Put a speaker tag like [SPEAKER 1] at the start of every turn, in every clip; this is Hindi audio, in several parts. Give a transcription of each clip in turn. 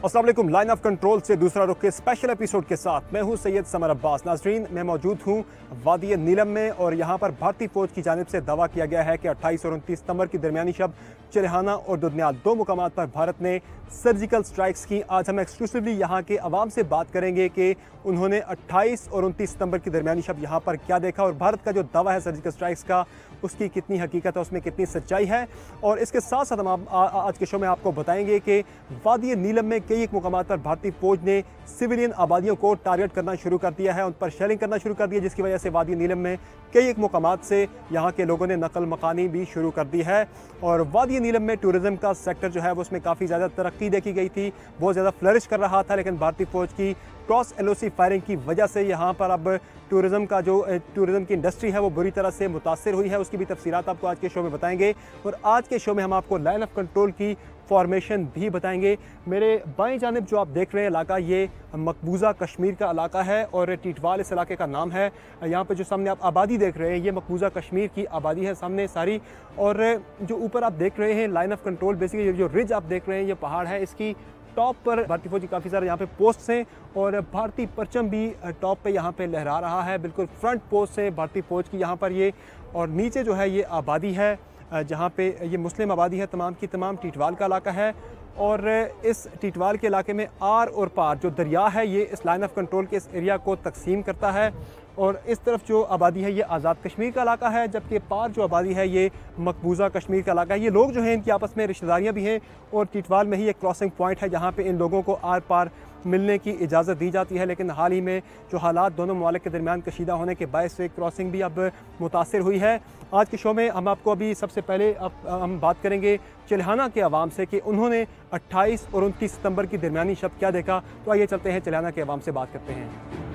[SPEAKER 1] अस्सलाम वालेकुम। लाइन ऑफ कंट्रोल से दूसरा रुख के स्पेशल एपिसोड के साथ मैं हूं सैयद समर अब्बास। नाजरीन, मैं मौजूद हूं वादी नीलम में और यहां पर भारतीय फौज की जानिब से दावा किया गया है कि 28 और 29 सितंबर की दरमियानी शब चिल्हाना और दुधनियाल दो मुकामात पर भारत ने सर्जिकल स्ट्राइक्स की। आज हम एक्सक्लूसिवली यहाँ के अवाम से बात करेंगे कि उन्होंने 28 और 29 सितंबर की दरमियानी शब यहाँ पर क्या देखा और भारत का जो दावा है सर्जिकल स्ट्राइक्स का उसकी कितनी हकीकत है, उसमें कितनी सच्चाई है। और इसके साथ साथ हम आज के शो में आपको बताएंगे कि वादी नीलम में कई एक मुकामात पर भारतीय फौज ने सिविलियन आबादियों को टारगेट करना शुरू कर दिया है, उन पर शेलिंग करना शुरू कर दिया, जिसकी वजह से वादी नीलम में कई एक मुकामात से यहाँ के लोगों ने नकल मकानी भी शुरू कर दी है। और वादी नीलम में टूरिज़म का सेक्टर जो है वो उसमें काफ़ी ज़्यादा तरक्की देखी गई थी, बहुत ज़्यादा फ्लरिश कर रहा था, लेकिन भारतीय फ़ौज की क्रॉस LOC फायरिंग की वजह से यहाँ पर अब टूरिज़म की इंडस्ट्री है वो बुरी तरह से मुतासर हुई है। उसकी भी तफसीलात आपको आज के शो में बताएंगे और आज के शो में हम आपको लाइन ऑफ कंट्रोल की फॉर्मेशन भी बताएंगे। मेरे बाएं जानिब जो आप देख रहे हैं इलाका, ये मकबूजा कश्मीर का इलाका है और टीटवाल इस इलाके का नाम है। यहाँ पे जो सामने आप आबादी देख रहे हैं ये मकबूजा कश्मीर की आबादी है सामने सारी। और जो ऊपर आप देख रहे हैं लाइन ऑफ कंट्रोल, बेसिकली जो रिज आप देख रहे हैं ये पहाड़ है, इसकी टॉप पर भारतीय फौज की काफ़ी सारे यहाँ पे पोस्ट हैं और भारतीय परचम भी टॉप पे यहाँ पे लहरा रहा है, बिल्कुल फ्रंट पोस्ट है भारतीय फौज की यहाँ पर ये। और नीचे जो है ये आबादी है जहाँ पे ये मुस्लिम आबादी है तमाम की तमाम, टीटवाल का इलाका है। और इस टीटवाल के इलाके में आर और पार जो दरिया है ये इस लाइन ऑफ कंट्रोल के इस एरिया को तकसीम करता है। और इस तरफ जो आबादी है ये आज़ाद कश्मीर का इलाका है, जबकि पार जो आबादी है ये मकबूजा कश्मीर का इलाका है। ये लोग जो हैं इनकी आपस में रिश्तेदारियाँ भी हैं और टीटवाल में ही एक क्रॉसिंग पॉइंट है जहाँ पे इन लोगों को आर पार मिलने की इजाज़त दी जाती है। लेकिन हाल ही में जो हालात दोनों ममालिक के दरमियान कशीदा होने के बायस से क्रॉसिंग भी अब मुतासर हुई है। आज के शो में हम आपको अभी सबसे पहले हम बात करेंगे चिल्हाना के अवाम से कि उन्होंने 28 और 29 सितंबर की दरमियानी शब क्या देखा। तो आइए चलते हैं चिल्हाना के अवाम से बात करते हैं।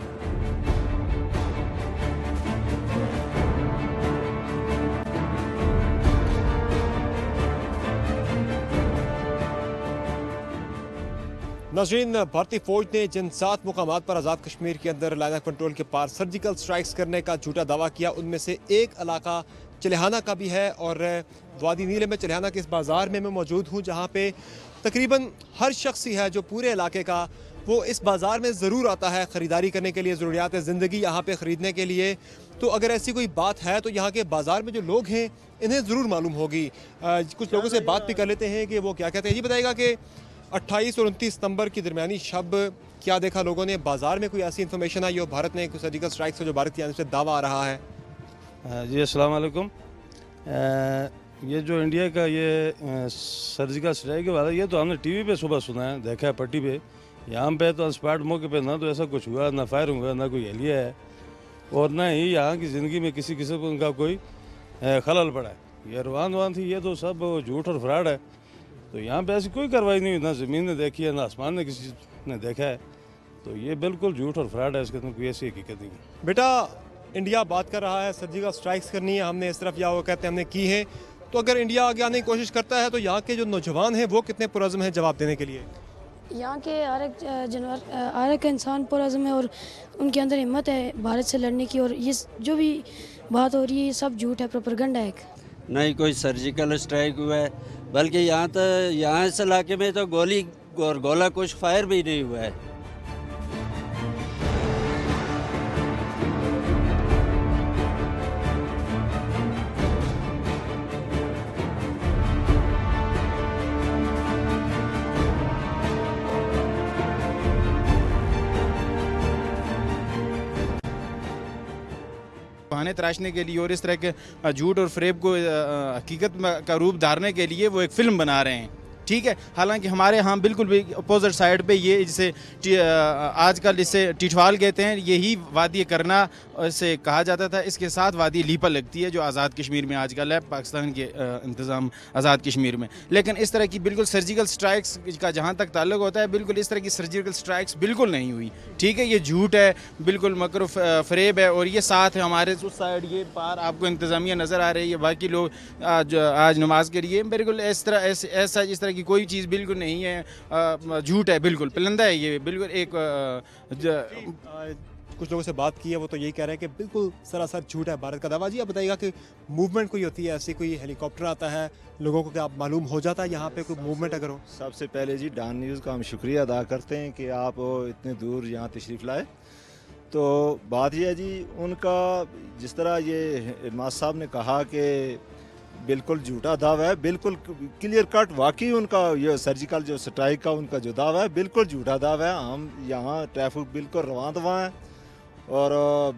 [SPEAKER 1] नाज़रीन, भारतीय फ़ौज ने जिन 7 मुकामात पर आज़ाद कश्मीर के अंदर लाइन ऑफ कंट्रोल के पार सर्जिकल स्ट्राइक्स करने का झूठा दावा किया, उनमें से एक इलाका चिल्हाना का भी है। और वादी नीलम में चिल्हाना के इस बाज़ार में मैं मौजूद हूँ जहाँ पे तकरीबन हर शख्स ही है जो पूरे इलाके का वो इस बाज़ार में ज़रूर आता है ख़रीदारी करने के लिए, ज़रूरियात ज़िंदगी यहाँ पे ख़रीदने के लिए। तो अगर ऐसी कोई बात है तो यहाँ के बाज़ार में जो लोग हैं इन्हें ज़रूर मालूम होगी। कुछ लोगों से बात भी कर लेते हैं कि वो क्या कहते हैं। ये बताएगा कि 28 और 29 सितंबर की दरमियानी शब क्या देखा लोगों ने, बाज़ार में कोई ऐसी इन्फॉर्मेशन आई हो भारत ने कुछ सर्जिकल स्ट्राइक्स का जो भारत की जानिब से दावा आ रहा है।
[SPEAKER 2] जी अस्सलाम वालेकुम। ये जो इंडिया का ये सर्जिकल स्ट्राइक वाला ये तो हमने टीवी पे सुबह सुना है, देखा है पट्टी पे। यहाँ पे तो स्पॉट मौके पे ना तो ऐसा कुछ हुआ, ना फायर हुआ, ना कोई एलिया है और ना ही यहाँ की ज़िंदगी में किसी किस्म का कोई खलल पड़ा है। ये रवान थी, ये तो सब झूठ और फ्रॉड है। तो यहाँ पे ऐसी कोई कार्रवाई नहीं हुई, ना ज़मीन ने देखी है ना आसमान ने किसी ने देखा है। तो ये बिल्कुल झूठ और फ्रॉड है, इसके अंदर कोई ऐसी हकीकत नहीं है।
[SPEAKER 1] बेटा, इंडिया बात कर रहा है सर्जिकल स्ट्राइक्स करनी है, हमने इस तरफ या वो कहते हैं हमने की है, तो अगर इंडिया आगे आने की कोशिश करता है तो यहाँ के जो नौजवान हैं वो कितने पुरज़्म हैं जवाब देने के लिए?
[SPEAKER 3] यहाँ के हर एक इंसान पुरज़्म है और उनके अंदर हिम्मत है भारत से लड़ने की। और ये जो भी बात हो रही है ये सब झूठ है, प्रोपेगेंडा है।
[SPEAKER 4] नहीं कोई सर्जिकल स्ट्राइक हुआ है, बल्कि यहाँ इस इलाके में तो गोली और गोला कुछ फायर भी नहीं हुआ है।
[SPEAKER 5] बहाने तराशने के लिए और इस तरह के झूठ और फ्रेब को हकीकत का रूप धारने के लिए वो एक फ़िल्म बना रहे हैं। ठीक है, हालांकि हमारे यहाँ बिल्कुल भी अपोजिट साइड पे ये जिसे आजकल इसे टिठवाल कहते हैं, यही वादी करना से कहा जाता था। इसके साथ वादी लीपा लगती है जो आज़ाद कश्मीर में आजकल है, पाकिस्तान के इंतज़ाम आज़ाद कश्मीर में। लेकिन इस तरह की बिल्कुल सर्जिकल स्ट्राइक्स का जहाँ तक ताल्लुक होता है, बिल्कुल इस तरह की सर्जिकल स्ट्राइक्स बिल्कुल नहीं हुई। ठीक है, ये झूठ है, बिल्कुल मकर फ़रेब है। और ये साथ है हमारे उस साइड, ये पार आपको इंतज़ामिया नज़र आ रही है, बाकी लोग आज नमाज के लिए बिल्कुल इस तरह की कोई चीज़ बिल्कुल नहीं है, झूठ है, बिल्कुल पलंदा है ये, बिल्कुल एक
[SPEAKER 1] कुछ लोगों से बात की है वो तो यही कह रहे हैं कि बिल्कुल सरासर झूठ है भारत का दावा। जी आप बताइएगा कि मूवमेंट कोई होती है ऐसी, कोई हेलीकॉप्टर आता है, लोगों को क्या मालूम हो जाता है यहाँ पे कोई मूवमेंट अगर हो?
[SPEAKER 6] सबसे पहले जी डॉन न्यूज़ का हम शुक्रिया अदा करते हैं कि आप इतने दूर यहाँ तशरीफ़ लाए। तो बात यह है जी, उनका जिस तरह ये इमाद साहब ने कहा कि बिल्कुल झूठा दावा है, बिल्कुल क्लियर कट वाकई उनका ये सर्जिकल जो स्ट्राइक का उनका जो दावा है बिल्कुल झूठा दावा है। हम यहाँ ट्रैफिक बिल्कुल रवां दवा है और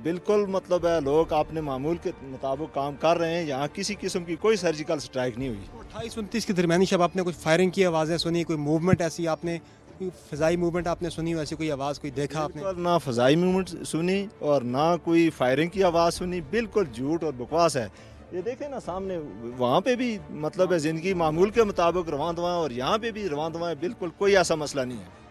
[SPEAKER 6] बिल्कुल मतलब है लोग अपने मामूल के मुताबिक काम कर रहे हैं। यहाँ किसी किस्म की कोई सर्जिकल स्ट्राइक नहीं हुई।
[SPEAKER 1] 28-29 की दरमियानी शब आपने कुछ फायरिंग की आवाज़ें सुनी, कोई मूवमेंट ऐसी आपने, कोई फ़िज़ाई मूवमेंट आपने सुनी, वैसी कोई आवाज़ कोई देखा आपने?
[SPEAKER 6] ना फ़िज़ाई मूवमेंट सुनी और ना कोई फायरिंग की आवाज़ सुनी, बिल्कुल झूठ और बकवास है। ये देखें ना सामने, वहाँ पे भी मतलब है ज़िंदगी मामूल के मुताबिक रवां दवा और यहाँ पे भी रवां दवा है, बिल्कुल कोई ऐसा मसला नहीं है।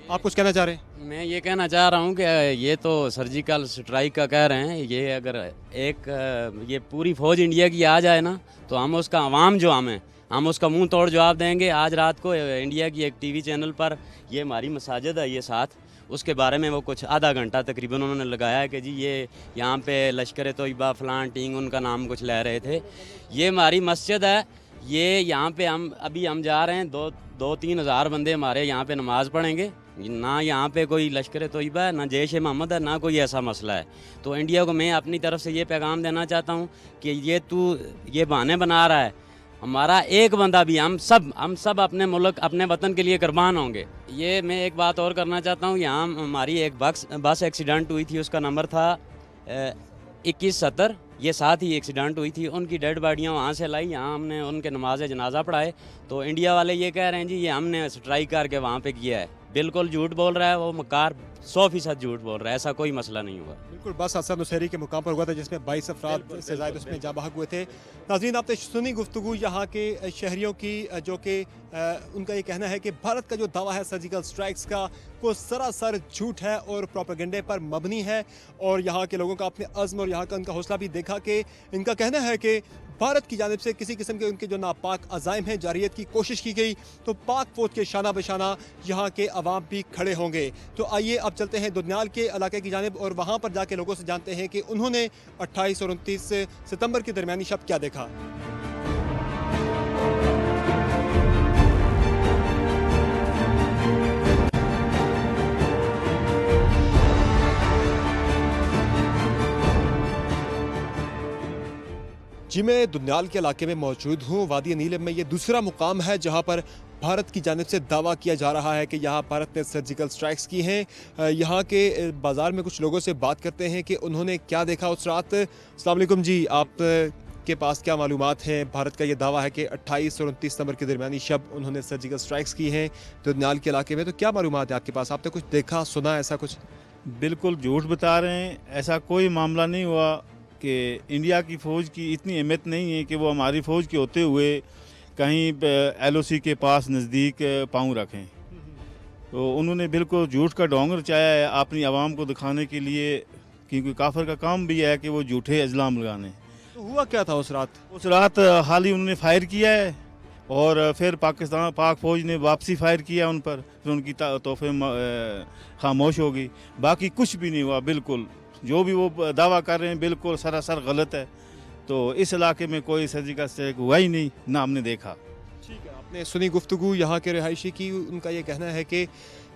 [SPEAKER 1] आप कुछ कहना चाह रहे हैं?
[SPEAKER 7] मैं ये कहना चाह रहा हूँ कि ये तो सर्जिकल स्ट्राइक का कह रहे हैं, ये अगर एक ये पूरी फौज इंडिया की आ जाए ना तो हम उसका अवाम जो हम उसका मुंह तोड़ जवाब देंगे। आज रात को इंडिया की एक टीवी चैनल पर ये हमारी मसाजिद है ये साथ, उसके बारे में वो कुछ आधा घंटा तकरीबन उन्होंने लगाया है कि जी ये यहाँ पे लश्कर तोयबा फलान टींग उनका नाम कुछ ले रहे थे। ये हमारी मस्जिद है, ये यहाँ पे हम जा रहे हैं, 2-3 हज़ार बंदे हमारे यहाँ पे नमाज़ पढ़ेंगे। ना यहाँ पे कोई लश्कर तोयबा है, ना जैश मोहम्मद है, ना कोई ऐसा मसला है। तो इंडिया को मैं अपनी तरफ से ये पैगाम देना चाहता हूँ कि ये बहाने बना रहा है, हमारा एक बंदा भी, हम सब अपने मुल्क अपने वतन के लिए कुर्बान होंगे। ये मैं एक बात और करना चाहता हूँ, यहाँ हमारी एक बस एक्सीडेंट हुई थी, उसका नंबर था 2170, ये साथ ही एक्सीडेंट हुई थी, उनकी डेड बॉडियाँ वहाँ से लाई, यहाँ हमने उनके नमाज जनाजा पढ़ाए। तो इंडिया वाले ये कह रहे हैं जी ये हमने स्ट्राइक करके वहाँ पे किया है, बिल्कुल झूठ बोल रहा है वो मकार, 100% झूठ बोल रहा है, ऐसा कोई मसला नहीं हुआ।
[SPEAKER 1] बिल्कुल बस हादसा नुसैरी के मुकाम पर हुआ था जिसमें 22 अफराद से ज़ायद उसमें जा बहक हुए थे। नाज़रीन आपने सुनी गुफ्तगू यहाँ के शहरियों की, जो कि उनका ये कहना है कि भारत का जो दावा है सर्जिकल स्ट्राइक्स का वो सरासर झूठ है और प्रोपेगेंडे पर मबनी है। और यहाँ के लोगों का अपने अज़्म और यहाँ का उनका हौसला भी देखा कि इनका कहना है कि भारत की जानिब से किसी किस्म के उनके जो नापाक अज़ाइम हैं जारियत की कोशिश की गई तो पाक फौज के शाना बशाना यहाँ के अवाम भी खड़े होंगे। तो आइए अब चलते हैं दुनियाल के इलाके की जानिब और वहाँ पर जाके लोगों से जानते हैं कि उन्होंने 28 और 29 सितंबर की दरमियानी शब क्या देखा। जी मैं दुनियाल के इलाके में मौजूद हूँ। वादी नीलम में ये दूसरा मुकाम है जहाँ पर भारत की जानिब से दावा किया जा रहा है कि यहाँ भारत ने सर्जिकल स्ट्राइक्स की हैं। यहाँ के बाज़ार में कुछ लोगों से बात करते हैं कि उन्होंने क्या देखा उस रात। अस्सलाम वालेकुम जी, आप के पास क्या मालूमात हैं? भारत का ये दावा है कि 28 और 29 सितंबर की दरमियानी शब उन्होंने सर्जिकल स्ट्राइक्स की हैं दुनियाल के इलाके में, तो क्या मालूमात है आपके पास? आपने कुछ देखा सुना ऐसा कुछ?
[SPEAKER 5] बिल्कुल झूठ बता रहे हैं, ऐसा कोई मामला नहीं हुआ कि इंडिया की फ़ौज की इतनी अहमियत नहीं है कि वो हमारी फ़ौज के होते हुए कहीं LOC के पास नज़दीक पाँव रखें। तो उन्होंने बिल्कुल झूठ का ढोंग रचाया है अपनी आवाम को दिखाने के लिए, क्योंकि काफिर का काम भी है कि वो झूठे इल्ज़ाम लगाने।
[SPEAKER 1] तो हुआ क्या था उस रात?
[SPEAKER 5] उस रात हाल ही उन्होंने फायर किया है और फिर पाक फ़ौज ने वापसी फायर किया उन पर, फिर उनकी तोहफे खामोश हो गई। बाकी कुछ भी नहीं हुआ, बिल्कुल जो भी वो दावा कर रहे हैं बिल्कुल सरासर गलत है। तो इस इलाके में कोई सर्जिकल स्ट्राइक हुआ ही नहीं, ना हमने देखा।
[SPEAKER 1] ठीक है, आपने सुनी गुफ्तगू यहाँ के रिहायशी की। उनका ये कहना है कि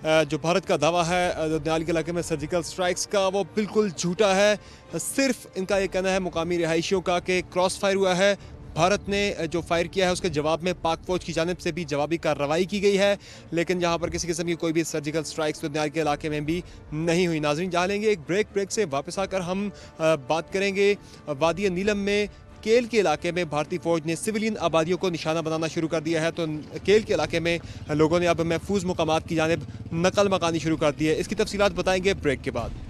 [SPEAKER 1] जो भारत का दावा है दुनियाल के इलाके में सर्जिकल स्ट्राइक्स का वो बिल्कुल झूठा है। सिर्फ इनका ये कहना है मुकामी रिहायशियों का कि क्रॉस फायर हुआ है, भारत ने जो फायर किया है उसके जवाब में पाक फौज की जानिब से भी जवाबी कार्रवाई की गई है, लेकिन यहाँ पर किसी किस्म की कोई भी सर्जिकल स्ट्राइक्स दुनिया के इलाके में भी नहीं हुई। नाज़रीन जहाँ लेंगे एक ब्रेक से वापस आकर हम बात करेंगे वादी नीलम में केल के इलाके में भारतीय फौज ने सिविलियन आबादियों को निशाना बनाना शुरू कर दिया है। तो केल के इलाके में लोगों ने अब महफूज मुकामात की जानिब नकल मकानी शुरू कर दी है। इसकी तफसीलात बताएंगे ब्रेक के बाद।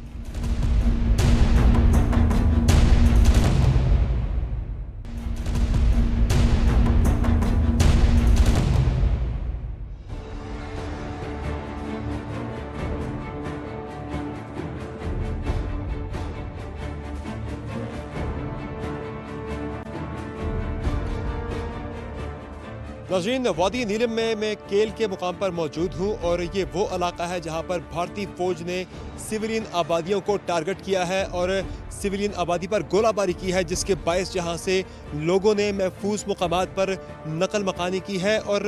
[SPEAKER 1] नाज़रीन, वादी नीलम में मैं केल के मुकाम पर मौजूद हूँ और ये वो इलाका है जहाँ पर भारतीय फ़ौज ने सिविलियन आबादियों को टारगेट किया है और सिविलियन आबादी पर गोलाबारी की है, जिसके बायस जहाँ से लोगों ने महफूज मुकामात पर नकल मकानी की है। और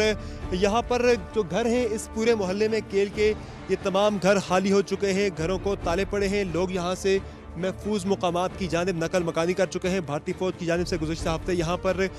[SPEAKER 1] यहाँ पर जो घर हैं इस पूरे मोहल्ले में केल के, ये तमाम घर खाली हो चुके हैं, घरों को ताले पड़े हैं, लोग यहाँ से महफूज मुकामात की जानिब नकल मकानी कर चुके हैं। भारतीय फ़ौज की जानिब से गुज़श्ता हफ्ते यहाँ पर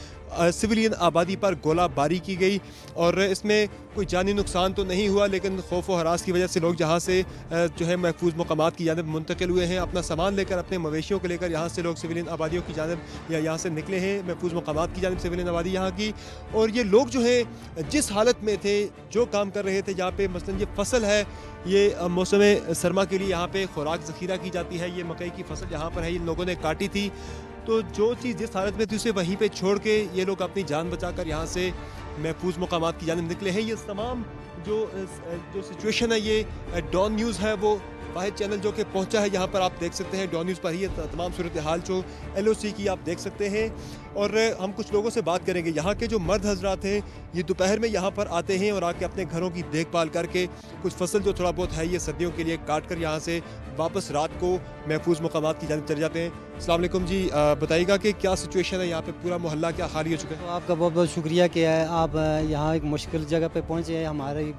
[SPEAKER 1] सिविलियन आबादी पर गोलाबारी की गई और इसमें कोई जानी नुकसान तो नहीं हुआ, लेकिन खौफ व हरास की वजह से लोग जहाँ से जो है महफूज मुकामात की जानिब मुंतकिल हुए हैं। अपना सामान लेकर, अपने मवेशियों को लेकर यहाँ से लोग सिविलियन आबादियों की जानिब या यहाँ से निकले हैं, महफूज मुकामात की जानिब सिविलियन आबादी यहाँ की। और ये लोग जो है जिस हालत में थे, जो काम कर रहे थे, यहाँ पे मसलन ये फसल है, ये मौसम सरमा के लिए यहाँ पे खुराक ज़ख़ीरा की जाती है, ये मकई की फसल यहाँ पर है, इन लोगों ने काटी थी, तो जो चीज़ जिस हालत में थी उसे वहीं पे छोड़ के ये लोग अपनी जान बचाकर यहाँ से महफूज मुकामात की जानिब निकले हैं। ये तमाम जो सिचुएशन है, ये डॉन न्यूज़ है वो वाहिद चैनल जो कि पहुंचा है यहाँ पर, आप देख सकते हैं डॉन न्यूज़ पर ही तमाम सूरत हाल जो LOC की आप देख सकते हैं। और हम कुछ लोगों से बात करेंगे। यहाँ के जो मर्द हजरात हैं ये दोपहर में यहाँ पर आते हैं और आके अपने घरों की देखभाल करके कुछ फसल जो थोड़ा बहुत है ये सर्दियों के लिए काट कर यहाँ से वापस रात को महफूज मुकामात की जानिब चले जाते हैं। अस्सलाम वालेकुम जी, बताइएगा कि क्या सिचुएशन है यहाँ पे, पूरा मोहल्ला क्या खाली हो चुका है?
[SPEAKER 8] तो आपका बहुत बहुत शुक्रिया कि आप यहाँ एक मुश्किल जगह पे पहुँचे, हमारे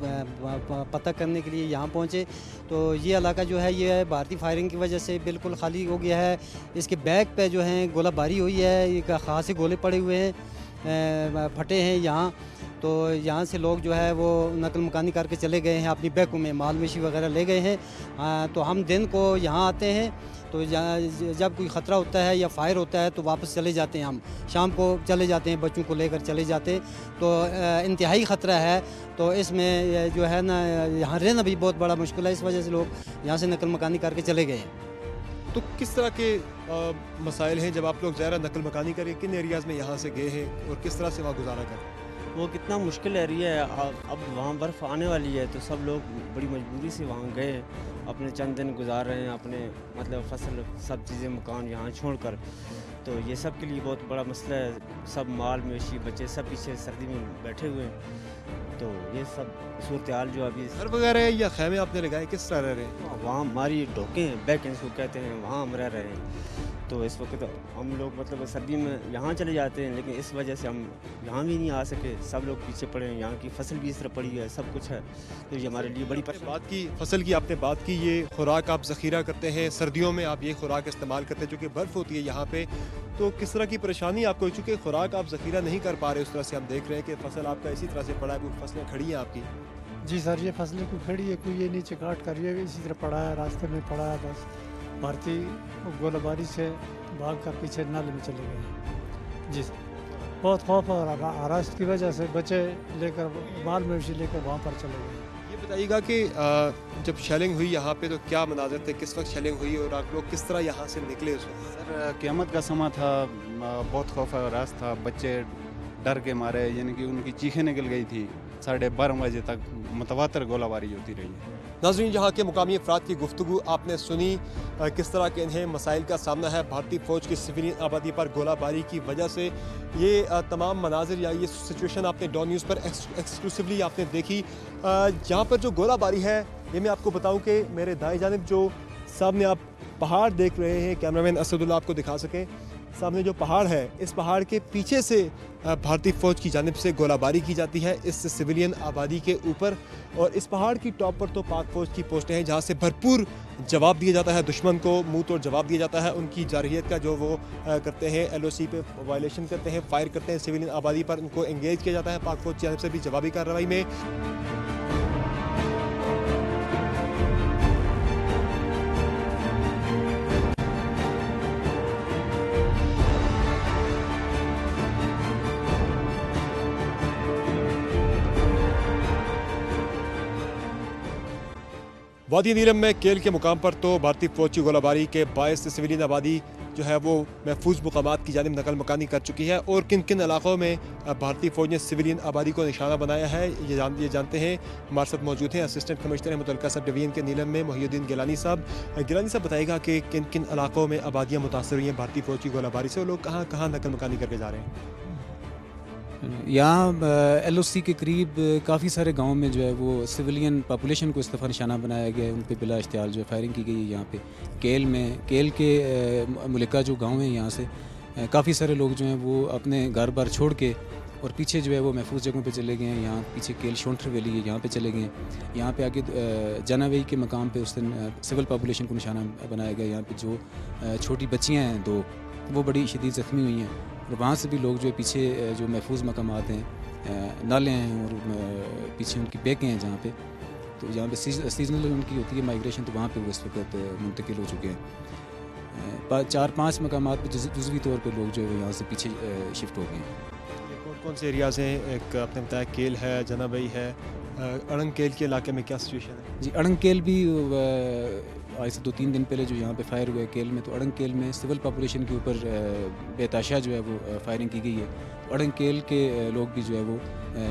[SPEAKER 8] पता करने के लिए यहाँ पहुँचे। तो ये इलाका जो है ये भारतीय फायरिंग की वजह से बिल्कुल खाली हो गया है। इसके बैक पे जो है गोलाबारी हुई है, ये खासे गोले पड़े हुए हैं, फटे हैं यहाँ। तो यहाँ से लोग जो है वो नकल मकानी करके चले गए हैं, अपनी बैकों में माल मवेशी वगैरह ले गए हैं। तो हम दिन को यहाँ आते हैं, तो जब कोई ख़तरा होता है या फायर होता है तो वापस चले जाते हैं। हम शाम को चले जाते हैं, बच्चों को लेकर चले जाते हैं। तो इंतहाई ख़तरा है, तो इसमें जो है ना यहाँ रहना भी बहुत बड़ा मुश्किल है। इस वजह से लोग यहाँ से नकल मकानी करके चले गए हैं।
[SPEAKER 1] तो किस तरह के मसाइल हैं जब आप लोग ज़रा नकल मकानी करके किन एरियाज़ में यहाँ से गए हैं और किस तरह से वहाँ गुजारा करें?
[SPEAKER 9] वो कितना मुश्किल एरिया है, अब वहाँ बर्फ़ आने वाली है, तो सब लोग बड़ी मजबूरी से वहाँ गए, अपने चंद दिन गुजार रहे हैं, अपने मतलब फसल सब चीज़ें मकान यहाँ छोड़कर। तो ये सब के लिए बहुत बड़ा मसला है। सब माल मवेशी बच्चे सब पीछे सर्दी में बैठे हुए हैं। तो ये सब सूरत हाल जो अभी
[SPEAKER 1] घर वगैरह या खैमे आपने लगाए, किस तरह रह रहे हैं?
[SPEAKER 9] वहाँ हमारी ढोके हैं, बैक को कहते हैं, वहाँ हम रह रहे हैं। तो इस वक्त हम लोग मतलब सर्दी में यहाँ चले जाते हैं, लेकिन इस वजह से हम यहाँ भी नहीं आ सके। सब लोग पीछे पड़े हैं, यहाँ की फसल भी इस तरह पड़ी है, सब कुछ है। तो ये हमारे लिए बड़ी
[SPEAKER 1] बात की फसल की आपने बात की, ये खुराक आप ज़ख़ीरा करते हैं, सर्दियों में आप ये खुराक इस्तेमाल करते हैं जो कि बर्फ़ होती है यहाँ पे, तो किस तरह की परेशानी आपको? चूँकि खुराक आप ज़ख़ीरा नहीं कर पा रहे, उस तरह से हम देख रहे हैं कि फसल आपका इसी तरह से पड़ा है, कुछ फसलें खड़ी हैं आपकी।
[SPEAKER 10] जी सर, ये फसलें कोई खड़ी है, कोई ये नीचे काट कर ये इसी तरह पड़ा है, रास्ते में पड़ा है। बस भारतीय गोलाबारी से भाग कर पीछे नाले में चले गए। जी सर, बहुत खौफ और हरास की वजह से बच्चे लेकर माल मवेशी लेकर वहाँ पर चले गए।
[SPEAKER 1] ये बताइएगा कि जब शेलिंग हुई यहाँ पे तो क्या मनाज़र थे, किस वक्त शेलिंग हुई और आप लोग किस तरह यहाँ से निकले उस वक्त?
[SPEAKER 5] सर, क़यामत का समा था, बहुत खौफ और हरास था, बच्चे डर के मारे यानी कि उनकी चीखें निकल गई थी। 12:30 बजे तक मुतवातर गोलाबारी होती रही है।
[SPEAKER 1] नाज़रीन, यहाँ के मुकामी अफराद की गुफ्तगू आपने सुनी, किस तरह के इन्हें मसाइल का सामना है भारतीय फ़ौज की सिविलियन आबादी पर गोलाबारी की वजह से। ये तमाम मनाजिर या ये सिचुएशन आपने डॉन न्यूज़ पर एक्सक्लूसिवली आपने देखी। यहाँ पर जो गोलाबारी है ये मैं आपको बताऊँ कि मेरे दाएं जानिब जो सामने आप पहाड़ देख रहे हैं, कैमरामैन असदुल्ला आपको दिखा सकें, सामने जो पहाड़ है, इस पहाड़ के पीछे से भारतीय फ़ौज की जानिब से गोलाबारी की जाती है इस सिविलियन आबादी के ऊपर। और इस पहाड़ की टॉप पर तो पाक फ़ौज की पोस्टें हैं जहाँ से भरपूर जवाब दिया जाता है, दुश्मन को मुंह तोड़ जवाब दिया जाता है। उनकी जारहियत का जो वो करते हैं, LOC पे वायलेशन करते हैं, फायर करते हैं सिविलियन आबादी पर, उनको एंगेज किया जाता है पाक फ़ौज की जानिब से भी जवाबी कार्रवाई में। वादी नीलम में केल के मुकाम पर तो भारतीय फ़ौज की गोलाबारी के बायस सिविलियन आबादी जो है वो महफूज मुकामात की जानिब नकल मकानी कर चुकी है। और किन किन इलाकों में भारतीय फ़ौज ने सिविलियन आबादी को निशाना बनाया है ये जानते हैं। हमारे साथ मौजूद हैं असिस्टेंट कमिश्नर मुतल्लिका सब डिवीज़न के नीलम में मोहिउद्दीन गिलानी साहब। गिलानी साहब, बताइएगा कि किन किन इलाकों में आबादियाँ मुतासर हुई हैं भारतीय फ़ौज की गोलाबारी से और लोग कहाँ कहाँ नकल मकानी करके जा रहे हैं?
[SPEAKER 11] यहाँ LOC के करीब काफ़ी सारे गांव में जो है वो सिविलियन पॉपुलेशन को इस दफ़ा निशाना बनाया गया है, उन पर बिला इश्तियाल जो है फायरिंग की गई है। यहाँ पे केल के मुलिका जो गांव है यहाँ से काफ़ी सारे लोग जो हैं वो अपने घर बार छोड़ के और पीछे जो है वो महफूज जगहों पे चले गए हैं। यहाँ पीछे केल शोंठर वैली है, यहाँ पे चले गए हैं। यहाँ पे आगे जनावेई के मकाम पे उस दिन सिविल पॉपुलेशन को निशाना बनाया गया। यहाँ पे जो छोटी बच्चियाँ हैं 2 वो बड़ी शदीद ज़ख्मी हुई हैं और वहाँ से भी लोग जो है पीछे जो महफूज मकामात हैं, नाले हैं और पीछे उनकी बेकें हैं जहाँ पे, तो जहाँ पे सीजनल उनकी होती है माइग्रेशन, तो वहाँ पे वो इस वक्त मुंतकिल हो चुके हैं। 4-5 मकामात पर जुज़वी तौर पर लोग जो है यहाँ से पीछे शिफ्ट हो गए हैं।
[SPEAKER 1] कौन से एरियाज़ हैं? एक आपने बताया केल है, जनाबई है, अड़ंग केल के इलाके में क्या सिचुएशन है?
[SPEAKER 11] जी, अड़ंग केल भी आज से 2-3 दिन पहले जो यहाँ पे फायर हुआ है केल में, तो अड़ंग केल में सिविल पॉपुलेशन के ऊपर बेताशा जो है वो फायरिंग की गई है। तो अड़ंग केल के लोग भी जो है वो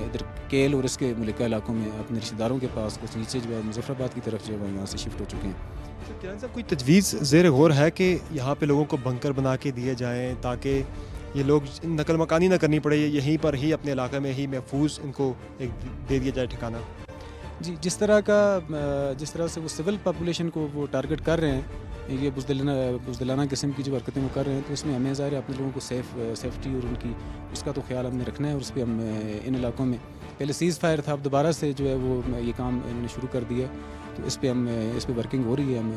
[SPEAKER 11] इधर केल और इसके मुलिका इलाकों में अपने रिश्तेदारों के पास कुछ नीचे जो है मुजफ्फराबाद की तरफ जो है वो यहाँ से शिफ्ट हो चुके हैं।
[SPEAKER 1] किरण साहब, कोई तजवीज़ ज़ेर गौर है कि यहाँ पे लोगों को बंकर बना के दिए जाएँ ताकि ये लोग नकल मकानी ना करनी पड़े, यहीं पर ही अपने इलाके में ही महफूज इनको एक दे दिया जाए ठिकाना?
[SPEAKER 11] जी, जिस तरह से वो सिविल पॉपुलेशन को वो टारगेट कर रहे हैं, ये बुज़दिलाना किस्म की जो हरकतें वो कर रहे हैं, तो इसमें हमें ज़ाहिर है अपने लोगों को सेफ्टी और उनकी उसका तो ख्याल हमने रखना है। और उस पर हम इन इलाकों में पहले सीज़ फायर था, अब दोबारा से जो है वो ये काम इन्होंने शुरू कर दिया, तो इस पर वर्किंग हो रही है। हम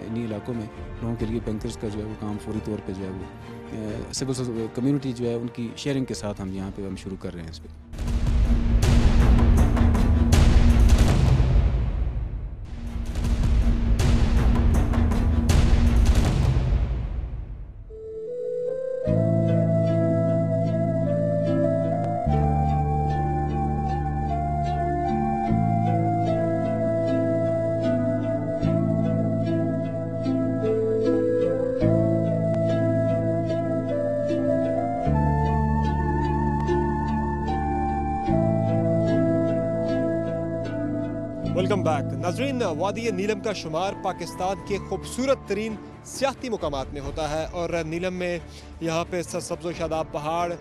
[SPEAKER 11] इन्हीं इलाकों में लोगों के लिए बैंकर्स का जो है वो काम फौरी तौर पर जो है वो सिविल कम्युनिटी जो है उनकी शेयरिंग के साथ हम यहाँ पे हम शुरू कर रहे हैं इस पर।
[SPEAKER 1] वेलकम बैक नाजरीन। वादी नीलम का शुमार पाकिस्तान के खूबसूरत तरीन सियाहती मुकामात में होता है और नीलम में यहाँ पे सब्ज़ो शादाब पहाड़,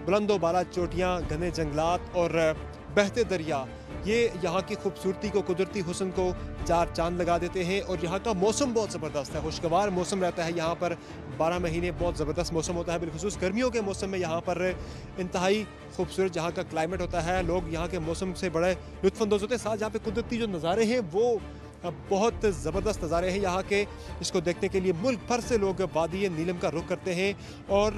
[SPEAKER 1] बुलंदो बाला चोटियाँ, घने जंगलात और बहते दरिया, ये यहाँ की खूबसूरती को, कुदरती हुस्न को 4 चांद लगा देते हैं। और यहाँ का मौसम बहुत ज़बरदस्त है, खुशगवार मौसम रहता है यहाँ पर। 12 महीने बहुत ज़बरदस्त मौसम होता है, बिलखुसूस गर्मियों के मौसम में यहाँ पर इंतहाई खूबसूरत जहाँ का क्लाइमेट होता है। लोग यहाँ के मौसम से बड़े लुत्फ़अंदोज़ होते हैं। साथ यहाँ पे कुदरती जो नज़ारे हैं वो बहुत ज़बरदस्त नज़ारे हैं यहाँ के, इसको देखने के लिए मुल्क भर से लोग वादी नीलम का रुख करते हैं। और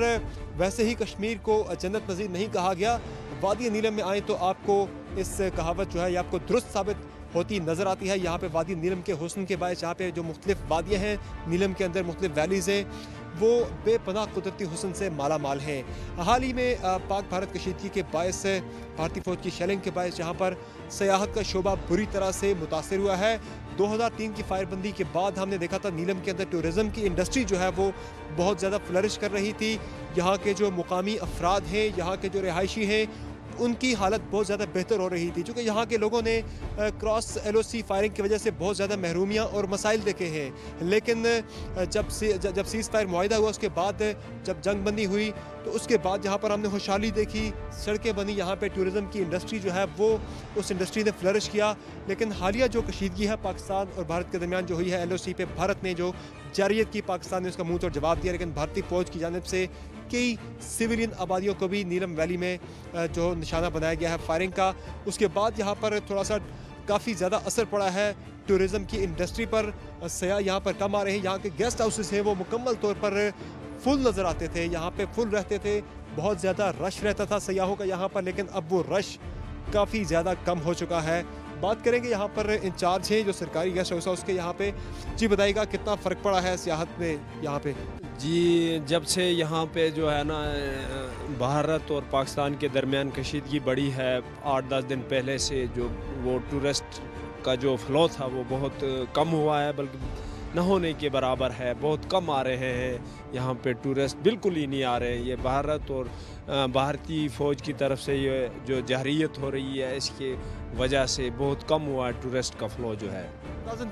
[SPEAKER 1] वैसे ही कश्मीर को जन्नत नज़ीर नहीं कहा गया, वादी नीलम में आए तो आपको इस कहावत जो है ये आपको दुरुस्त साबित होती नज़र आती है। यहाँ पे वादी नीलम के हुस्न के बायस यहाँ पे जो मुख्तलिफ वादियाँ हैं नीलम के अंदर, मुख्तलिफ वैलीज़ हैं, वो बेपनाह कुदरती हुस्न से माला माल हैं। हाल ही में पाक भारत कशीदगी के बायस भारतीय फ़ौज की शेलिंग के बायस यहाँ पर सयाहत का शोबा बुरी तरह से मुतासर हुआ है। 2003 की फायरबंदी के बाद हमने देखा था नीलम के अंदर टूरिज़म की इंडस्ट्री जो है वो बहुत ज़्यादा फ्लरिश कर रही थी। यहाँ के जो मुकामी अफराद हैं, यहाँ के जो रिहायशी हैं, उनकी हालत बहुत ज़्यादा बेहतर हो रही थी, क्योंकि यहाँ के लोगों ने क्रॉस LOC फायरिंग की वजह से बहुत ज़्यादा महरूमियाँ और मसाइल देखे हैं। लेकिन जब सीज़ फायर मुआहिदा हुआ, उसके बाद जब जंग बंदी हुई, तो उसके बाद जहाँ पर हमने खुशहाली देखी, सड़कें बनी, यहाँ पे टूरिज़म की इंडस्ट्री जो है वो उस इंडस्ट्री ने फ्लरिश किया। लेकिन हालिया जो कशीदगी है पाकिस्तान और भारत के दरमियान जो हुई है LOC पे, भारत ने जो जारियत की, पाकिस्तान ने उसका मुँह तोड़ जवाब दिया। लेकिन भारतीय फ़ौज की जानिब से कई सिविलियन आबादियों को भी नीलम वैली में जो निशाना बनाया गया है फायरिंग का, उसके बाद यहाँ पर थोड़ा सा काफ़ी ज़्यादा असर पड़ा है टूरिज़म की इंडस्ट्री पर। सयाह यहाँ पर कम आ रहे हैं, यहाँ के गेस्ट हाउसेस हैं वो मुकम्मल तौर पर फुल नज़र आते थे, यहाँ पे फुल रहते थे, बहुत ज़्यादा रश रहता था सयाहों का यहाँ पर। लेकिन अब वो रश काफ़ी ज़्यादा कम हो चुका है। बात करेंगे यहाँ पर इंचार्ज हैं जो सरकारी गेस्ट हाउस है उसके, यहाँ पे जी बताइएगा कितना फ़र्क पड़ा है सियाहत में यहाँ पे?
[SPEAKER 12] जी, जब से यहाँ पे जो है ना भारत और पाकिस्तान के दरमियान कशीदगी बढ़ी है, 8-10 दिन पहले से जो वो टूरिस्ट का जो फ़्लो था वो बहुत कम हुआ है, बल्कि न होने के बराबर है। बहुत कम आ रहे हैं यहाँ पे टूरिस्ट, बिल्कुल ही नहीं आ रहे हैं। ये भारत और भारतीय फ़ौज की तरफ से ये जो जहरीत हो रही है, इसके वजह से बहुत कम हुआ है टूरिस्ट का फ़्लो जो है।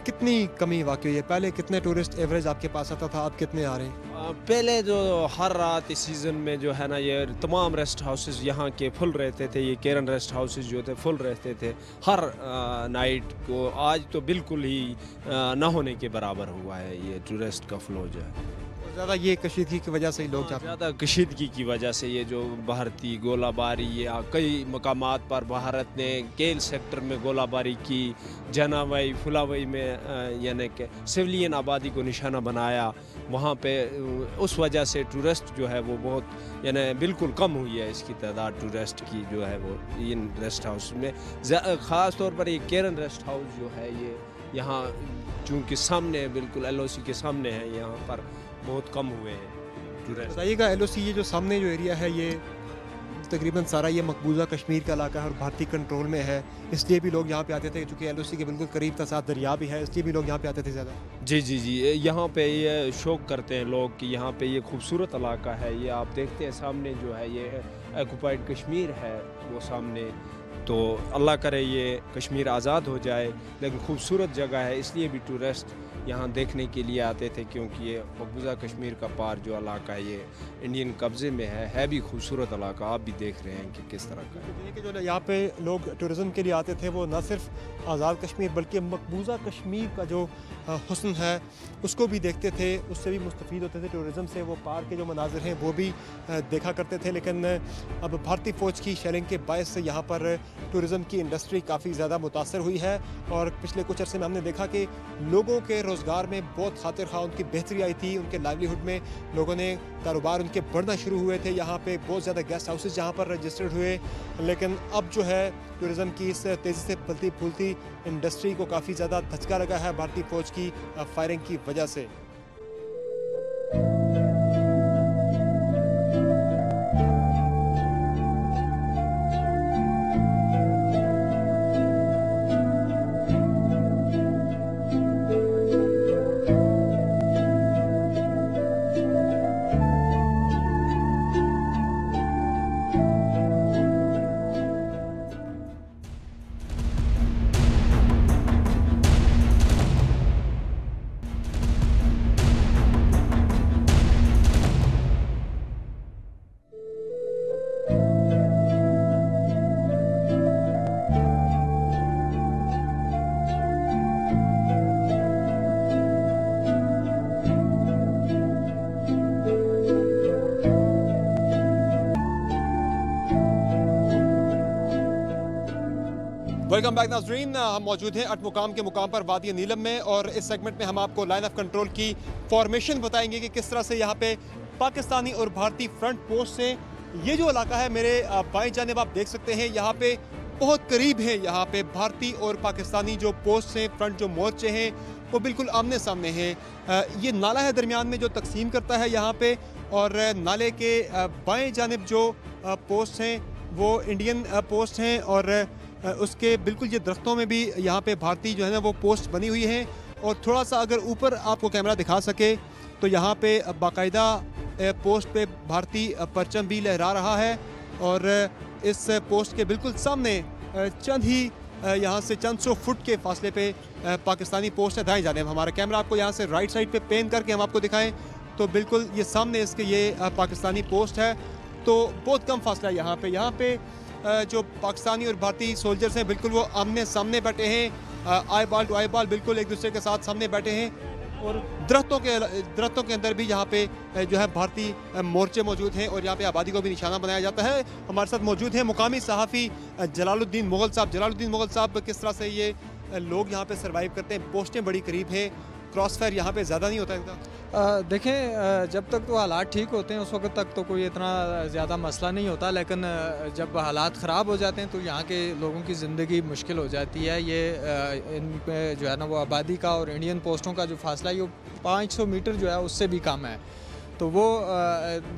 [SPEAKER 1] कितनी कमी वाकई है? पहले कितने टूरिस्ट एवरेज आपके पास आता था, अब कितने आ रहे हैं?
[SPEAKER 12] पहले जो हर रात इस सीज़न में जो है ना ये तमाम रेस्ट हाउसेस यहाँ के फुल रहते थे, ये केरन रेस्ट हाउसेस जो थे फुल रहते थे हर नाइट को। आज तो बिल्कुल ही ना होने के बराबर हुआ है ये टूरिस्ट का फ्लो जो है।
[SPEAKER 1] ज़्यादा ये कशीदगी की वजह से ही लोग
[SPEAKER 12] ज़्यादा कशीदगी की वजह से ये जो भारतीय गोलाबारी या कई मकामात पर भारत ने केल सेक्टर में गोलाबारी की, जनावाई फुलावई में यानी कि सिविलियन आबादी को निशाना बनाया, वहाँ पे उस वजह से टूरिस्ट जो है वो बहुत यानी बिल्कुल कम हुई है इसकी तादाद टूरिस्ट की जो है वो इन रेस्ट हाउस में। ख़ास तौर पर ये केरन रेस्ट हाउस जो है ये यहाँ चूँकि सामने बिल्कुल LOC के सामने है, यहाँ पर बहुत कम हुए हैं टूरिस्ट।
[SPEAKER 1] बताइएगा LOC ये जो सामने जो एरिया है ये तकरीबन सारा ये मकबूजा कश्मीर का इलाका है और भारतीय कंट्रोल में है, इसलिए भी लोग यहाँ पे आते थे क्योंकि LOC के बिल्कुल करीब था, साथ दरिया भी है, इसलिए भी लोग यहाँ पे आते थे ज़्यादा।
[SPEAKER 12] जी जी जी, यहाँ पे ये शौक करते हैं लोग कि यहाँ पे ये खूबसूरत इलाका है। ये आप देखते हैं सामने जो है ये ऑक्युपाइड कश्मीर है वो सामने, तो अल्लाह करे ये कश्मीर आज़ाद हो जाए, लेकिन खूबसूरत जगह है इसलिए भी टूरिस्ट यहाँ देखने के लिए आते थे क्योंकि ये मकबूजा कश्मीर का पार जो इलाका है ये इंडियन कब्ज़े में है भी खूबसूरत इलाका। आप भी देख रहे हैं कि किस तरह का है
[SPEAKER 1] कि जो यहाँ पे लोग टूरिज़म के लिए आते थे वो न सिर्फ आज़ाद कश्मीर बल्कि मकबूजा कश्मीर का जो हुस्न है उसको भी देखते थे, उससे भी मुस्तफ़ीद होते थे टूरिज़म से। वो पार के जो मनाजिर हैं वो भी देखा करते थे। लेकिन अब भारतीय फ़ौज की शेलिंग के बायस से यहाँ पर टूरिज़म की इंडस्ट्री काफ़ी ज़्यादा मुतासर हुई है और पिछले कुछ अरसे में हमने देखा कि लोगों के रोज़गार में बहुत खातिर खा उनकी बेहतरी आई थी, उनके लाइवलीहुड में लोगों ने कारोबार उनके बढ़ना शुरू हुए थे। यहाँ पे बहुत ज़्यादा गेस्ट हाउसेस जहाँ पर रजिस्टर्ड हुए, लेकिन अब जो है टूरिज़म की इस तेज़ी से फलती फूलती इंडस्ट्री को काफ़ी ज़्यादा धचका लगा है भारतीय फ़ौज की फायरिंग की वजह से। वेलकम बैक नाज़रीन, हम मौजूद हैं अटमुकाम के मुकाम पर वादी नीलम में और इस सेगमेंट में हम आपको लाइन ऑफ कंट्रोल की फॉर्मेशन बताएंगे कि किस तरह से यहाँ पे पाकिस्तानी और भारतीय फ्रंट पोस्ट से ये जो इलाका है मेरे बाएं जानिब आप देख सकते हैं, यहाँ पे बहुत करीब है। यहाँ पे भारतीय और पाकिस्तानी जो पोस्ट हैं, फ्रंट जो मोर्चे हैं वो बिल्कुल आमने सामने हैं। ये नाला है दरमियान में जो तकसीम करता है यहाँ पे, और नाले के बाएँ जानिब जो पोस्ट हैं वो इंडियन पोस्ट हैं और उसके बिल्कुल ये दरख्तों में भी यहाँ पे भारतीय जो है ना वो पोस्ट बनी हुई है। और थोड़ा सा अगर ऊपर आपको कैमरा दिखा सके तो यहाँ पे बाकायदा पोस्ट पे भारतीय परचम भी लहरा रहा है और इस पोस्ट के बिल्कुल सामने चंद ही यहाँ से चंद सौ फुट के फासले पे पाकिस्तानी पोस्ट है दाएं जानिब। हमारा कैमरा आपको यहाँ से राइट साइड पे पेन करके हम आपको दिखाएं तो बिल्कुल ये सामने इसके ये पाकिस्तानी पोस्ट है, तो बहुत कम फासला है यहाँ पे जो पाकिस्तानी और भारतीय सोल्जर्स हैं बिल्कुल वो आमने सामने बैठे हैं, आई बाल टू आई बाल बिल्कुल एक दूसरे के साथ सामने बैठे हैं। और दरख्तों के अंदर भी यहाँ पे जो है भारतीय मोर्चे मौजूद हैं और यहाँ पे आबादी को भी निशाना बनाया जाता है। हमारे साथ मौजूद हैं मुकामी सहाफ़ी जलालुद्दीन मुगल साहब, किस तरह से ये लोग यहाँ पे सर्वाइव करते हैं? पोस्टें बड़ी करीब हैं, क्रॉस फायर यहाँ पे ज़्यादा नहीं होता इनका?
[SPEAKER 13] देखें, जब तक तो हालात ठीक होते हैं उस वक्त तक तो कोई इतना ज़्यादा मसला नहीं होता, लेकिन जब हालात ख़राब हो जाते हैं तो यहाँ के लोगों की ज़िंदगी मुश्किल हो जाती है। ये इन पे जो है ना वो आबादी का और इंडियन पोस्टों का जो फासला है वो 500 मीटर जो है उससे भी कम है। तो वो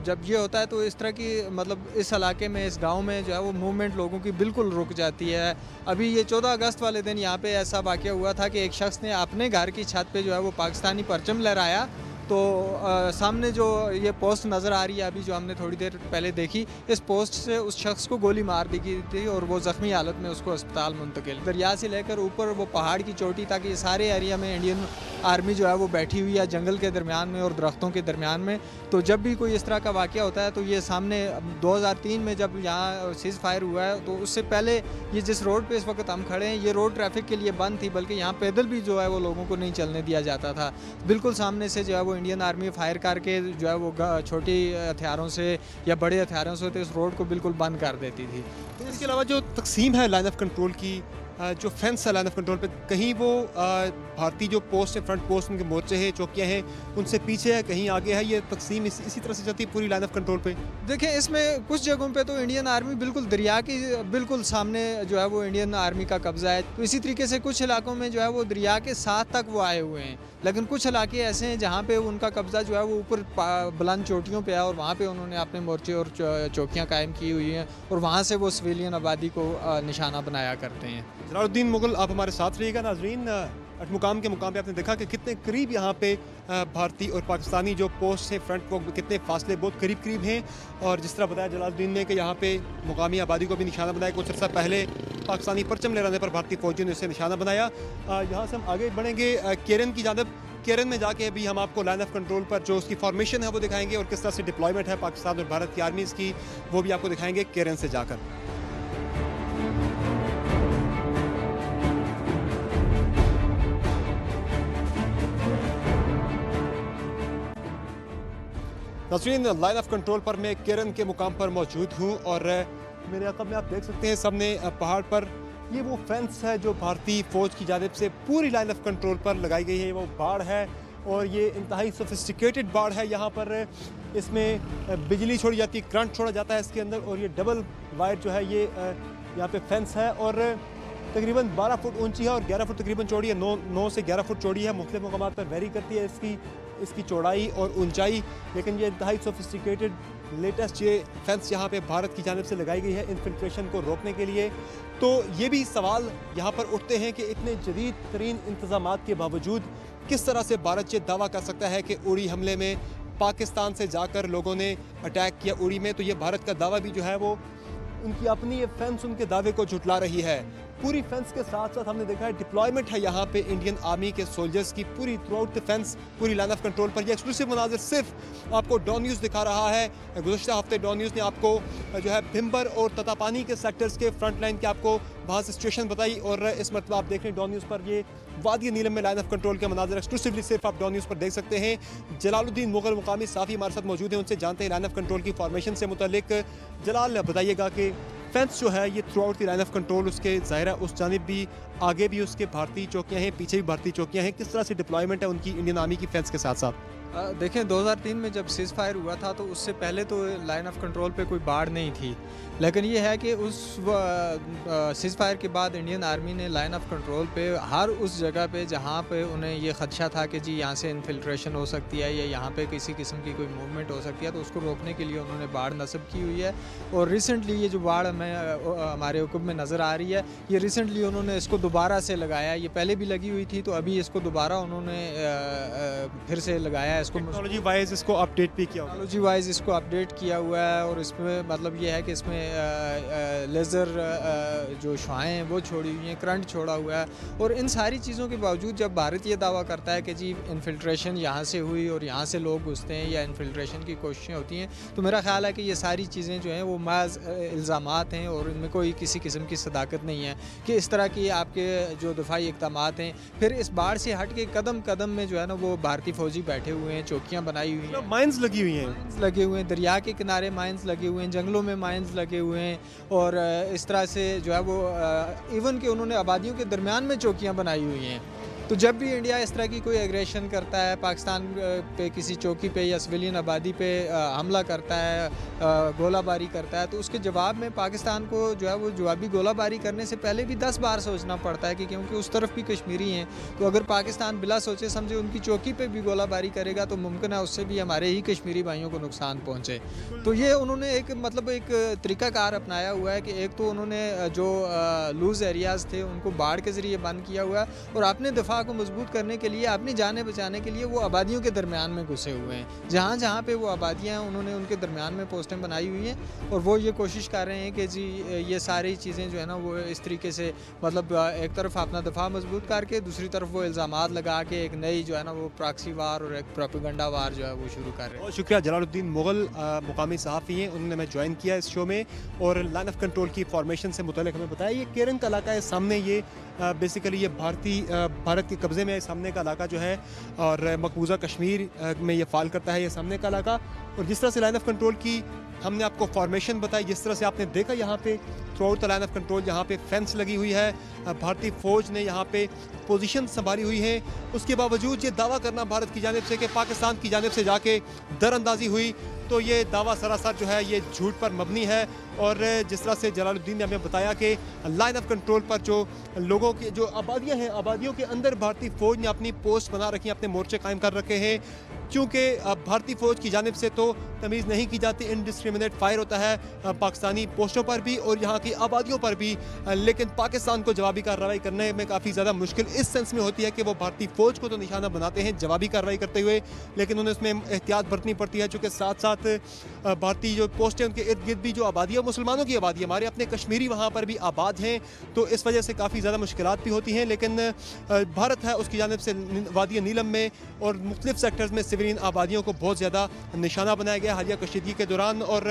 [SPEAKER 13] जब ये होता है तो इस तरह की मतलब इस इलाके में, इस गांव में जो है वो मूवमेंट लोगों की बिल्कुल रुक जाती है। अभी ये 14 अगस्त वाले दिन यहाँ पे ऐसा वाक़या हुआ था कि एक शख्स ने अपने घर की छत पे जो है वो पाकिस्तानी परचम लहराया, तो सामने जो ये पोस्ट नज़र आ रही है अभी जो हमने थोड़ी देर पहले देखी, इस पोस्ट से उस शख्स को गोली मार दी गई थी और वो ज़ख्मी हालत में उसको अस्पताल मुंतकिल। दरिया से लेकर ऊपर वो पहाड़ की चोटी तक ये सारे एरिया में इंडियन आर्मी जो है वो बैठी हुई है जंगल के दरमियान में और दरख्तों के दरमियान में। तो जब भी कोई इस तरह का वाक़या होता है तो ये सामने 2003 में जब यहाँ सीज़ फायर हुआ है तो उससे पहले ये जिस रोड पे इस वक्त हम खड़े हैं ये रोड ट्रैफिक के लिए बंद थी, बल्कि यहाँ पैदल भी जो है वो लोगों को नहीं चलने दिया जाता था। बिल्कुल सामने से जो है वो इंडियन आर्मी फायर करके जो है वो छोटी हथियारों से या बड़े हथियारों से तो इस रोड को बिल्कुल बंद कर देती थी।
[SPEAKER 1] तो इसके अलावा जो तकसीम है लाइन ऑफ कंट्रोल की, जो फेंस है लाइन ऑफ कंट्रोल पे, कहीं वो भारतीय जो पोस्ट है, फ्रंट पोस्ट उनके मोर्चे हैं, चौकियां हैं, उनसे पीछे है, कहीं आगे है, ये तकसीम इसी तरह से चलती है पूरी लाइन ऑफ कंट्रोल पे।
[SPEAKER 13] देखिए इसमें कुछ जगहों पे तो इंडियन आर्मी बिल्कुल दरिया की बिल्कुल सामने जो है वो इंडियन आर्मी का कब्जा है। तो इसी तरीके से कुछ इलाकों में जो है वो दरिया के साथ तक वो आए हुए हैं, लेकिन कुछ इलाके ऐसे हैं जहाँ पे उनका कब्जा जो है वो ऊपर बुलंद चोटियों पे है और वहाँ पे उन्होंने अपने मोर्चे और चौकियाँ कायम की हुई हैं और वहाँ से वो सिविलियन आबादी को निशाना बनाया करते हैं।
[SPEAKER 1] जलालुद्दीन मुगल आप हमारे साथ रहिएगा। नाजरीन, मुकाम के मुकाम पे आपने देखा कि कितने करीब यहाँ पे भारतीय और पाकिस्तानी जो पोस्ट हैं फ्रंट वो कितने फासले बहुत करीब करीब हैं। और जिस तरह बताया जलालुद्दीन ने कि यहाँ पे मुकामी आबादी को भी निशाना बनाया। कुछ अर्सा पहले पाकिस्तानी परचम लहराने पर भारतीय फौजियों ने इसे निशाना बनाया। यहाँ से हम आगे बढ़ेंगे केरन की जानब। केरन में जाके भी हम आपको लाइन ऑफ कंट्रोल पर जो उसकी फॉर्मेशन है वो दिखाएंगे और किस तरह से डिप्लॉयमेंट है पाकिस्तान और भारत की आर्मीज़ की, वो भी आपको दिखाएंगे केरन से जाकर। नाज़रीन, लाइन ऑफ कंट्रोल पर मैं केरन के मुकाम पर मौजूद हूँ और मेरे अकब में आप देख सकते हैं सामने पहाड़ पर ये वो फेंस है जो भारतीय फ़ौज की जानिब से पूरी लाइन ऑफ कंट्रोल पर लगाई गई है। वो बाड़ है और ये इंतहाई सोफिस्टिकेटेड बाड़ है। यहाँ पर इसमें बिजली छोड़ी जाती है, करंट छोड़ा जाता है इसके अंदर और ये डबल वायर जो है ये यहाँ पे फेंस है और तकरीबन 12 फुट ऊंची है और 11 फुट तकरीबन चौड़ी है। 9 से 11 फुट चौड़ी है। मुख्तलिफ मकामात पर वेरी करती है इसकी चौड़ाई और ऊंचाई, लेकिन ये इंतहाई सोफिस्टिकेटेड लेटेस्ट ये फेंस यहाँ पे भारत की जानिब से लगाई गई है इन्फिल्ट्रेशन को रोकने के लिए। तो ये भी सवाल यहाँ पर उठते हैं कि इतने जदीद तरीन इंतजामात के बावजूद किस तरह से भारत ये दावा कर सकता है कि उड़ी हमले में पाकिस्तान से जाकर लोगों ने अटैक किया उड़ी में। तो ये भारत का दावा भी जो है वो उनकी अपनी ये फेंस उनके दावे को झुटला रही है। पूरी फेंस के साथ साथ हमने देखा है डिप्लॉयमेंट है यहाँ पे इंडियन आर्मी के सोल्जर्स की पूरी थ्रू आउट द फेंस, पूरी लाइन ऑफ कंट्रोल पर। यह एक्सक्लूसिव मनाजिर सिर्फ आपको डॉन न्यूज़ दिखा रहा है। गुज़श्ता हफ्ते डॉन न्यूज़ ने आपको जो है भिम्बर और ततापानी के सेक्टर्स के फ्रंट लाइन के आपको वहाँ से सिचुएशन बताई और इस मरतबा आप देख रहे हैं डॉन न्यूज़ पर ये वादी नीलम में लाइन ऑफ कंट्रोल के मनाजिर एक्सक्लूसिवली सिर्फ आप डॉन न्यूज़ पर देख सकते हैं। जलालुद्दीन मुगल मुकामी साफ़ी हमारे साथ मौजूद हैं, उनसे जानते हैं लाइन ऑफ कंट्रोल की फॉर्मेशन से मुतल्लिक। जलाल, बताइएगा कि फेंस जो है ये through out the line of control, उसके ज़ाहिर उस जानिब भी आगे भी उसके भारतीय चौकियाँ हैं, पीछे भी भारतीय चौकियाँ हैं, किस तरह से डिप्लॉयमेंट है उनकी इंडियन आर्मी की फेंस के साथ साथ?
[SPEAKER 13] देखें 2003 में जब सीज़ फायर हुआ था तो उससे पहले तो लाइन ऑफ कंट्रोल पे कोई बाढ़ नहीं थी, लेकिन ये है कि उस सीज़ फायर के बाद इंडियन आर्मी ने लाइन ऑफ कंट्रोल पे हर उस जगह पे जहाँ पे उन्हें ये ख़दशा था कि जी यहाँ से इन्फिल्ट्रेशन हो सकती है या यहाँ पे किसी किस्म की कोई मूवमेंट हो सकती है, तो उसको रोकने के लिए उन्होंने बाढ़ नस्ब की हुई है। और रिसेंटली ये जो बाढ़ हमें हमारे हुक्म में नज़र आ रही है, ये रिसेंटली उन्होंने इसको दोबारा से लगाया। ये पहले भी लगी हुई थी तो अभी इसको दोबारा उन्होंने फिर से लगाया है। इसको
[SPEAKER 1] टेक्नोलॉजी वाइज इसको अपडेट भी किया,
[SPEAKER 13] टेक्नोलॉजी वाइज इसको अपडेट किया हुआ है और इसमें मतलब ये है कि इसमें लेज़र जो शुआएँ हैं वो छोड़ी हुई हैं, करंट छोड़ा हुआ है। और इन सारी चीज़ों के बावजूद जब भारत ये दावा करता है कि जी इन्फिल्ट्रेशन यहाँ से हुई और यहाँ से लोग घुसते हैं या इन्फिल्ट्रेशन की कोशिशें होती हैं, तो मेरा ख़्याल है कि ये सारी चीज़ें जो हैं वो महज इल्ज़ामात हैं और इनमें कोई किसी किस्म की सदाकत नहीं है कि इस तरह की आपके जो दफाई इक़दामात हैं। फिर इस बाढ़ से हट के कदम कदम में जो है ना वो भारतीय फ़ौजी बैठे हुए हैं, चौकियाँ बनाई हुई हैं,
[SPEAKER 1] माइंस लगी हुई हैं,
[SPEAKER 13] माइंस लगे हुए हैं, दरिया के किनारे माइंस लगे हुए हैं, जंगलों में माइंस लगे हुए हैं और इस तरह से जो है वो इवन कि उन्होंने आबादियों के दरमियान में चौकियाँ बनाई हुई हैं। तो जब भी इंडिया इस तरह की कोई एग्रेशन करता है, पाकिस्तान पे किसी चौकी पे या सिविलियन आबादी पे हमला करता है, गोलाबारी करता है, तो उसके जवाब में पाकिस्तान को जो है वो जवाबी गोलाबारी करने से पहले भी 10 बार सोचना पड़ता है कि क्योंकि उस तरफ भी कश्मीरी हैं। तो अगर पाकिस्तान बिला सोचे समझे उनकी चौकी पे भी गोलाबारी करेगा तो मुमकिन है उससे भी हमारे ही कश्मीरी भाइयों को नुकसान पहुँचे। तो ये उन्होंने एक मतलब एक तरीक़ाकार अपनाया हुआ है कि एक तो उन्होंने जो लूज़ एरियाज़ थे उनको बाढ़ के ज़रिए बंद किया हुआ है और अपने दफ़ा दफा को मजबूत करने के लिए, अपनी जानें बचाने के लिए वो आबादियों के दरमियान में घुसे हुए हैं। जहाँ जहाँ पे वो आबादियाँ हैं उन्होंने उनके दरमियान में पोस्टें बनाई हुई हैं और वो ये कोशिश कर रहे हैं कि जी ये सारी चीज़ें जो है ना वो इस तरीके से मतलब एक तरफ अपना दफा मजबूत करके दूसरी तरफ वो इल्ज़ामात लगा के एक नई जो है ना वो प्रॉक्सी वार और एक प्रोपेगेंडा वार जो है वो शुरू कर रहे हैं।
[SPEAKER 1] बहुत शुक्रिया। जलालुद्दीन मुगल मुकामी सहाफ़ी हैं, उन्होंने मैं ज्वाइन किया इस शो में और लाइन ऑफ कंट्रोल की फॉर्मेशन से मुतल्लिक़ हमें बताया। ये केरन का इलाका है सामने, ये बेसिकली ये भारत के कब्ज़े में सामने का इलाका जो है और मकबूजा कश्मीर में ये फ़ाल करता है ये सामने का इलाका। और जिस तरह से लाइन ऑफ कंट्रोल की हमने आपको फॉर्मेशन बताई, जिस तरह से आपने देखा यहाँ पे through out the line of control यहाँ पे फेंस लगी हुई है, भारतीय फ़ौज ने यहाँ पे पोजीशन संभाली हुई है। उसके बावजूद ये दावा करना भारत की जानिब से कि पाकिस्तान की जानिब से जाके दरअंदाजी हुई, तो ये दावा सरासर जो है ये झूठ पर मबनी है। और जिस तरह से जलालुद्दीन ने हमें बताया कि लाइन ऑफ कंट्रोल पर जो लोगों की जो आबादियाँ हैं, आबादियों के अंदर भारतीय फ़ौज ने अपनी पोस्ट बना रखी है, अपने मोर्चे कायम कर रखे हैं। क्योंकि भारतीय फ़ौज की जानिब से तो तमीज़ नहीं की जाती, इनडिस्क्रिमिनेट फायर होता है पाकिस्तानी पोस्टों पर भी और यहाँ की आबादियों पर भी, लेकिन पाकिस्तान को जवाबी कार्रवाई करने में काफ़ी ज़्यादा मुश्किल इस सेंस में होती है कि वो भारतीय फ़ौज को तो निशाना बनाते हैं जवाबी कार्रवाई करते हुए, लेकिन उन्हें उसमें एहतियात बरतनी पड़ती है। चूँकि साथ साथ भारतीय जो पोस्टें उनके इर्द गिर्द भी जो आबादी है, मुसलमानों की आबादी, हमारे अपने कश्मीरी वहाँ पर भी आबाद हैं, तो इस वजह से काफ़ी ज़्यादा मुश्किलात भी होती हैं। लेकिन भारत है उसकी जानिब से वादी नीलम में और मुख्तलिफ सेक्टर्स में सिविलियन आबादियों को बहुत ज़्यादा निशाना बनाया गया हालिया कशीदगी के दौरान। और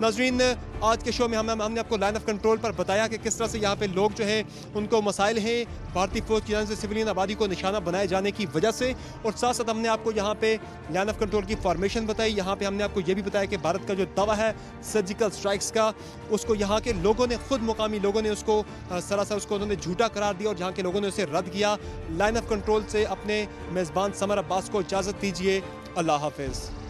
[SPEAKER 1] नाज़रीन, आज के शो में हमने आपको लाइन ऑफ कंट्रोल पर बताया कि किस तरह से यहाँ पे लोग जो है उनको मसाइल हैं भारतीय फ़ौज की जानिब से सिविलियन आबादी को निशाना बनाए जाने की वजह से, और साथ साथ हमने आपको यहाँ पे लाइन ऑफ कंट्रोल की फॉर्मेशन बताई। यहाँ पे हमने आपको ये भी बताया कि भारत का जो दावा है सर्जिकल स्ट्राइक्स का, उसको यहाँ के लोगों ने खुद, मुकामी लोगों ने उसको सरासर उसको उन्होंने झूठा करार दिया और जहाँ के लोगों ने उसे रद्द किया। लाइन ऑफ कंट्रोल से अपने मेज़बान समर अब्बास को इजाज़त दीजिए। अल्लाह हाफ़िज़।